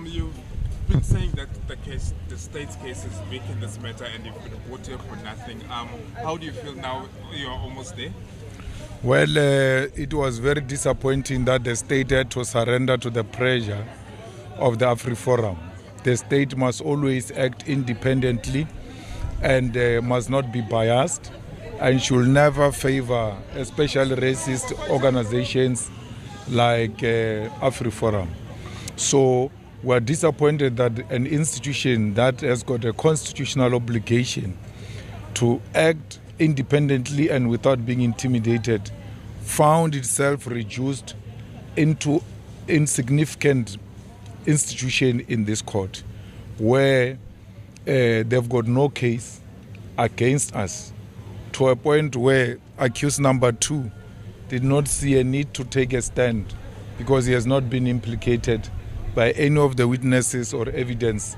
You've been saying that the state's case is weak in this matter, and you've been voted for nothing. How do you feel now? You're almost there. Well, it was very disappointing that the state had to surrender to the pressure of the AfriForum. The state must always act independently and must not be biased, and should never favor especially racist organizations like AfriForum. So we're disappointed that an institution that has got a constitutional obligation to act independently and without being intimidated found itself reduced into insignificant institution in this court, where they've got no case against us, to a point where accused number 2 did not see a need to take a stand because he has not been implicated by any of the witnesses or evidence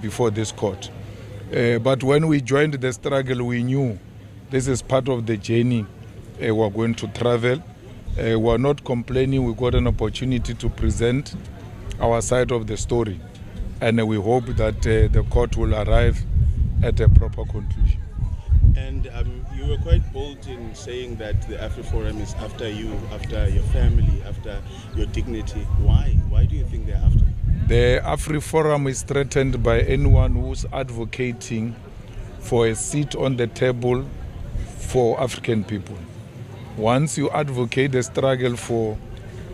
before this court. But when we joined the struggle, we knew this is part of the journey we're going to travel. We're not complaining. We got an opportunity to present our side of the story, and we hope that the court will arrive at a proper conclusion. And you were quite bold in saying that the AfriForum is after you, after your family, after your dignity. Why? Why do you think they're after you? The AfriForum is threatened by anyone who's advocating for a seat on the table for African people. Once you advocate the struggle for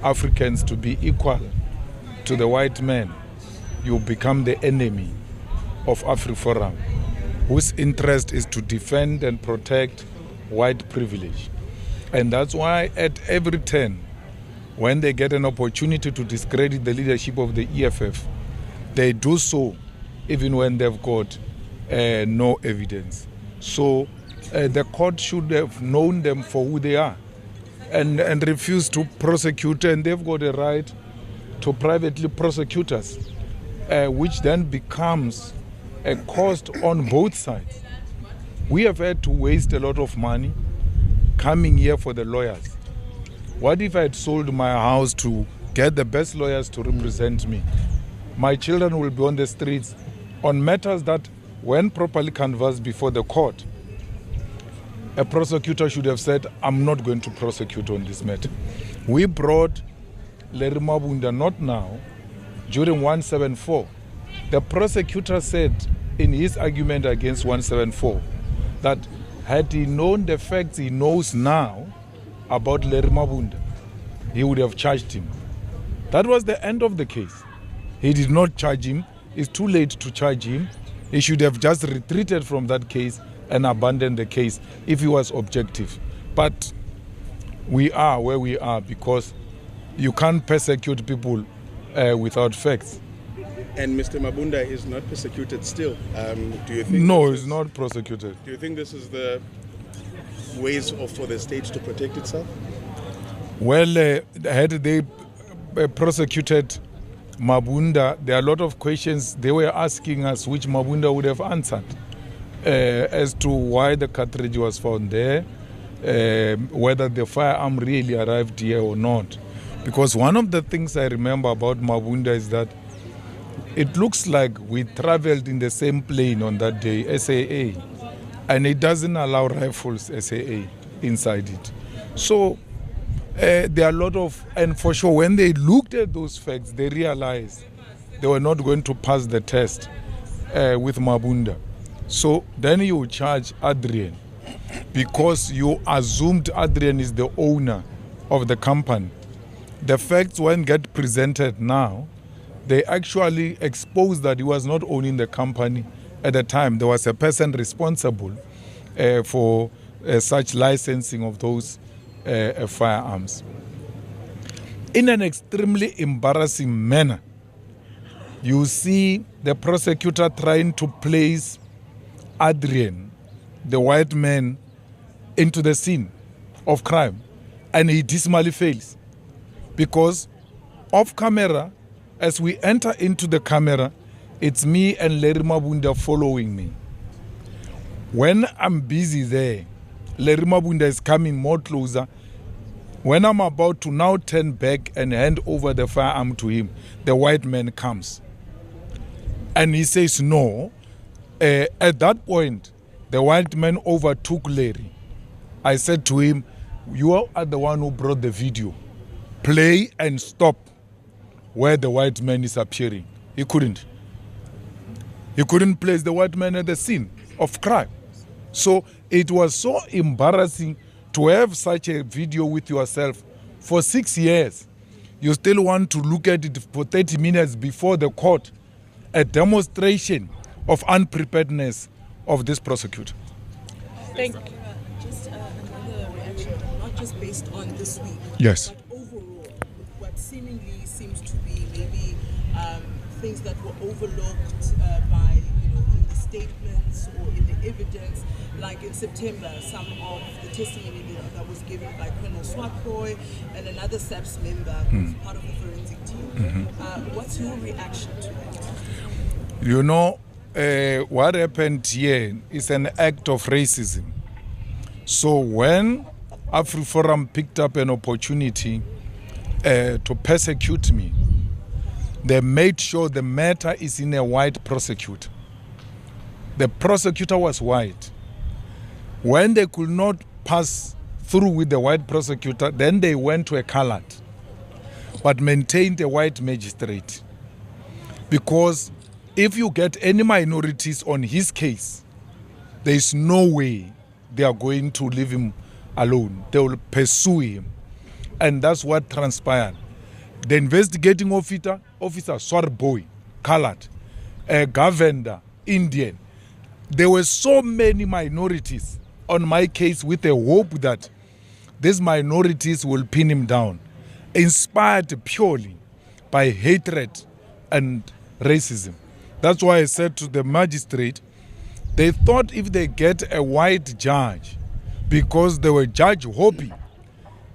Africans to be equal to the white man, you become the enemy of AfriForum, whose interest is to defend and protect white privilege. And that's why at every turn, when they get an opportunity to discredit the leadership of the EFF, they do so even when they've got no evidence. So the court should have known them for who they are and refused to prosecute, and they've got a right to privately prosecute us, which then becomes a cost on both sides. We have had to waste a lot of money coming here for the lawyers. What if I had sold my house to get the best lawyers to represent me? My children will be on the streets on matters that, when properly canvassed before the court, a prosecutor should have said, I'm not going to prosecute on this matter. We brought Larry Mabunda, not now, during 174. The prosecutor said in his argument against 174 that had he known the facts he knows now about Larry Mabunda, he would have charged him. That was the end of the case. He did not charge him. It's too late to charge him. He should have just retreated from that case and abandoned the case if he was objective. But we are where we are because you can't persecute people without facts. And Mr. Mabunda is not persecuted still. Do you think? No, he's not prosecuted. Do you think this is the ways for the state to protect itself? Well, had they prosecuted Mabunda, there are a lot of questions they were asking us which Mabunda would have answered as to why the cartridge was found there, whether the firearm really arrived here or not. Because one of the things I remember about Mabunda is that it looks like we traveled in the same plane on that day, SAA, and it doesn't allow rifles SAA inside it. So there are a lot of, and for sure when they looked at those facts, they realized they were not going to pass the test with Mabunda. So then you charge Adrian because you assumed Adrian is the owner of the company. The facts, when get presented now, they actually expose that he was not owning the company at the time. There was a person responsible for such licensing of those firearms. In an extremely embarrassing manner, you see the prosecutor trying to place Adrian, the white man, into the scene of crime, and he dismally fails. Because off camera, as we enter into the camera, it's me and Larry Mabunda following me. When I'm busy there, Larry Mabunda is coming more closer, When I'm about to now turn back and hand over the firearm to him, the white man comes. And he says no. At that point, the white man overtook Larry. I said to him, you are the one who brought the video. Play and stop where the white man is appearing. He couldn't. He couldn't place the white man at the scene of crime. So it was so embarrassing to have such a video with yourself for 6 years. You still want to look at it for 30 minutes before the court. A demonstration of unpreparedness of this prosecutor. Thank you. Just another reaction, not just based on this week, Yes. but overall, what seemingly seems to be maybe things that were overlooked by, in the statements or in the evidence. Like in September, some of the testimony that was given by Colonel Swatroy and another SAPS member who's part of the forensic team. What's your reaction to that? What happened here is an act of racism. So when AfriForum picked up an opportunity to persecute me, they made sure the matter is in a white prosecutor. The prosecutor was white. When they could not pass through with the white prosecutor, then they went to a colored, but maintained a white magistrate. Because if you get any minorities on his case, there is no way they are going to leave him alone. They will pursue him. And that's what transpired. The investigating officer, Swarboy, colored, governor, Indian. There were so many minorities on my case with a hope that these minorities will pin him down, inspired purely by hatred and racism. That's why I said to the magistrate, they thought if they get a white judge, because they were judge hopping,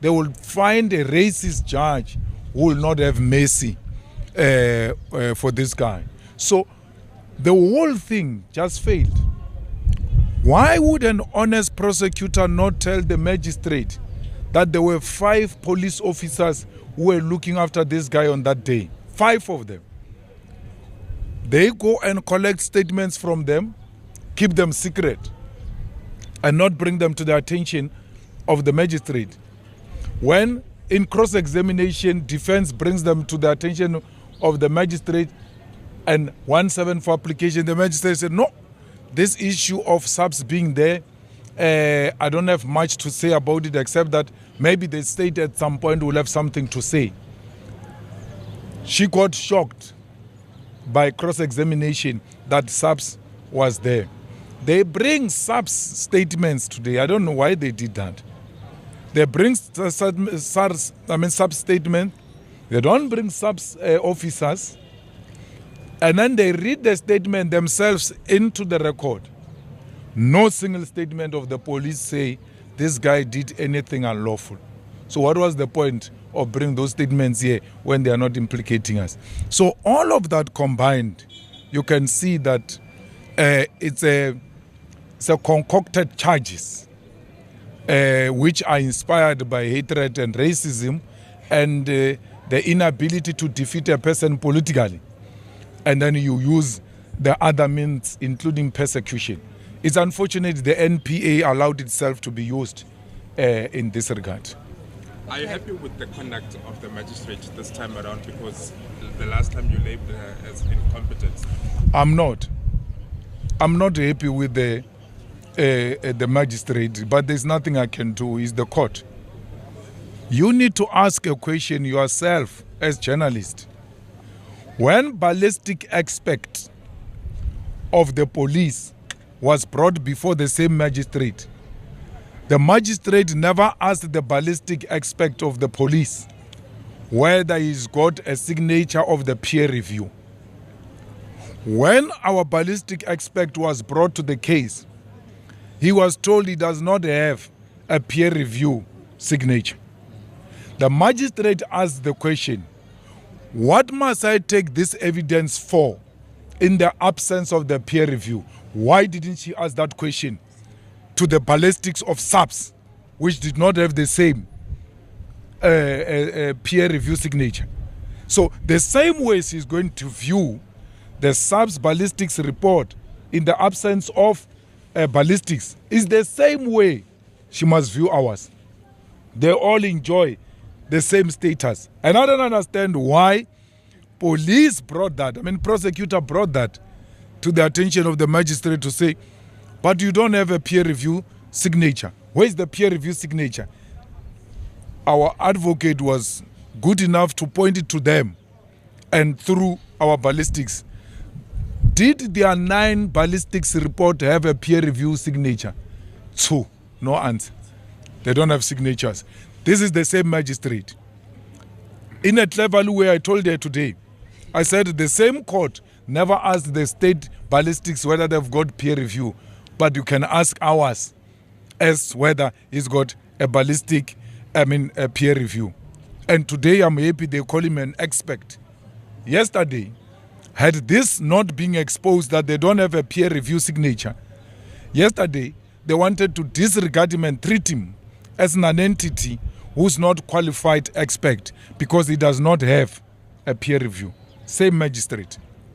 they will find a racist judge who will not have mercy for this guy. So the whole thing just failed. Why would an honest prosecutor not tell the magistrate that there were 5 police officers who were looking after this guy on that day? 5 of them. They go and collect statements from them, keep them secret, and not bring them to the attention of the magistrate. When in cross-examination, defense brings them to the attention of the magistrate and 174 application, the magistrate said, no, this issue of SAPS being there, I don't have much to say about it except that maybe the state at some point will have something to say. She got shocked by cross-examination that SAPS was there. They bring SAPS statements today. I don't know why they did that. They bring SAPS statement. They don't bring SAPS officers. And then they read the statement themselves into the record. No single statement of the police say this guy did anything unlawful. So what was the point of bringing those statements here when they are not implicating us? So all of that combined, you can see that it's a concocted charges which are inspired by hatred and racism and the inability to defeat a person politically. And then you use the other means, including persecution. It's unfortunate the NPA allowed itself to be used in this regard. Are you happy with the conduct of the magistrate this time around? Because the last time you labeled her as incompetent. I'm not. I'm not happy with the magistrate, but there's nothing I can do. It's the court. You need to ask a question yourself as journalist. When ballistic expert of the police was brought before the same magistrate, the magistrate never asked the ballistic expert of the police whether he's got a signature of the peer review. When our ballistic expert was brought to the case, he was told he does not have a peer review signature. The magistrate asked the question, what must I take this evidence for in the absence of the peer review? Why didn't she ask that question to the ballistics of SAPS, which did not have the same a peer review signature. So the same way she's going to view the SAPS ballistics report in the absence of ballistics is the same way she must view ours. They all enjoy the same status. And I don't understand why police brought that, prosecutor brought that to the attention of the magistrate to say, but you don't have a peer review signature. Where is the peer review signature? Our advocate was good enough to point it to them, and through our ballistics. Did their 9 ballistics report have a peer review signature? 2, no answer. They don't have signatures. This is the same magistrate. In a clever way, I told her today, I said the same court never asked the state ballistics whether they've got peer review, but you can ask ours as whether he's got a ballistic, a peer review. And today I'm happy they call him an expert. Yesterday, had this not been exposed that they don't have a peer review signature, yesterday they wanted to disregard him and treat him as an entity who's not qualified expert because he does not have a peer review. Same magistrate.